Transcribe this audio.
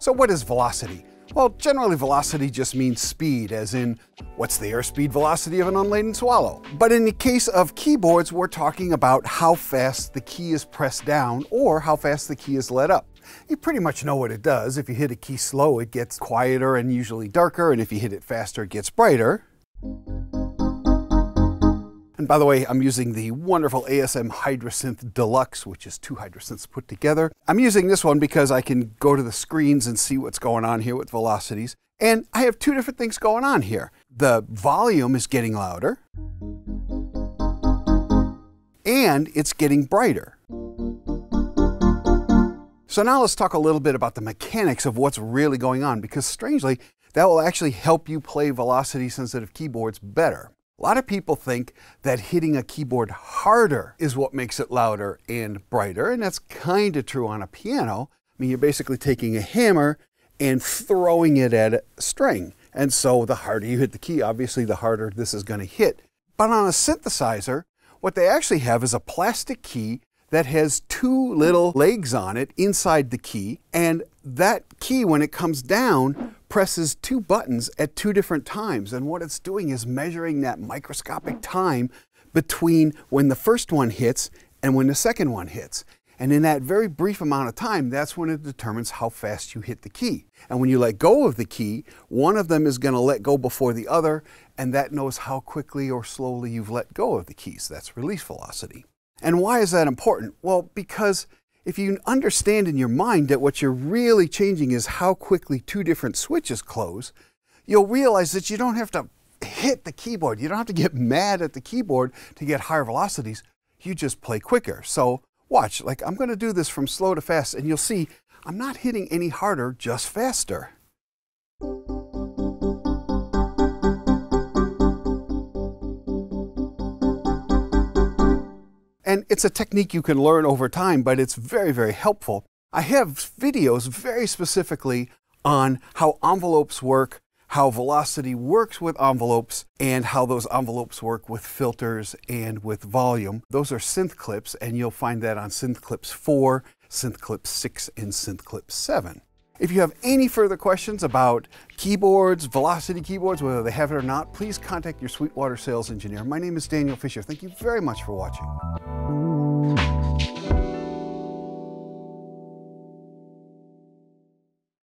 So what is velocity? Well, generally velocity just means speed, as in, what's the airspeed velocity of an unladen swallow? But in the case of keyboards, we're talking about how fast the key is pressed down or how fast the key is let up. You pretty much know what it does. If you hit a key slow, it gets quieter and usually darker, and if you hit it faster, it gets brighter. And by the way, I'm using the wonderful ASM Hydrasynth Deluxe, which is 2 Hydrasynths put together. I'm using this one because I can go to the screens and see what's going on here with velocities. And I have 2 different things going on here. The volume is getting louder, and it's getting brighter. So now let's talk a little bit about the mechanics of what's really going on, because strangely, that will actually help you play velocity-sensitive keyboards better. A lot of people think that hitting a keyboard harder is what makes it louder and brighter, and that's kind of true on a piano. I mean, you're basically taking a hammer and throwing it at a string. And so the harder you hit the key, obviously the harder this is going to hit. But on a synthesizer, what they actually have is a plastic key that has 2 little legs on it inside the key, and that key, when it comes down, presses 2 buttons at 2 different times. And what it's doing is measuring that microscopic time between when the first one hits and when the second one hits. And in that very brief amount of time, that's when it determines how fast you hit the key. And when you let go of the key, one of them is going to let go before the other, and that knows how quickly or slowly you've let go of the keys. That's release velocity. And why is that important? Well, because if you understand in your mind that what you're really changing is how quickly 2 different switches close, you'll realize that you don't have to hit the keyboard. You don't have to get mad at the keyboard to get higher velocities. You just play quicker. So watch, like I'm going to do this from slow to fast, and you'll see I'm not hitting any harder, just faster. And it's a technique you can learn over time, but it's very, very helpful. I have videos very specifically on how envelopes work, how velocity works with envelopes, and how those envelopes work with filters and with volume. Those are synth clips, and you'll find that on synth clips 4, synth clip 6, and synth clip 7. If you have any further questions about keyboards, velocity keyboards, whether they have it or not, please contact your Sweetwater sales engineer. My name is Daniel Fisher. Thank you very much for watching.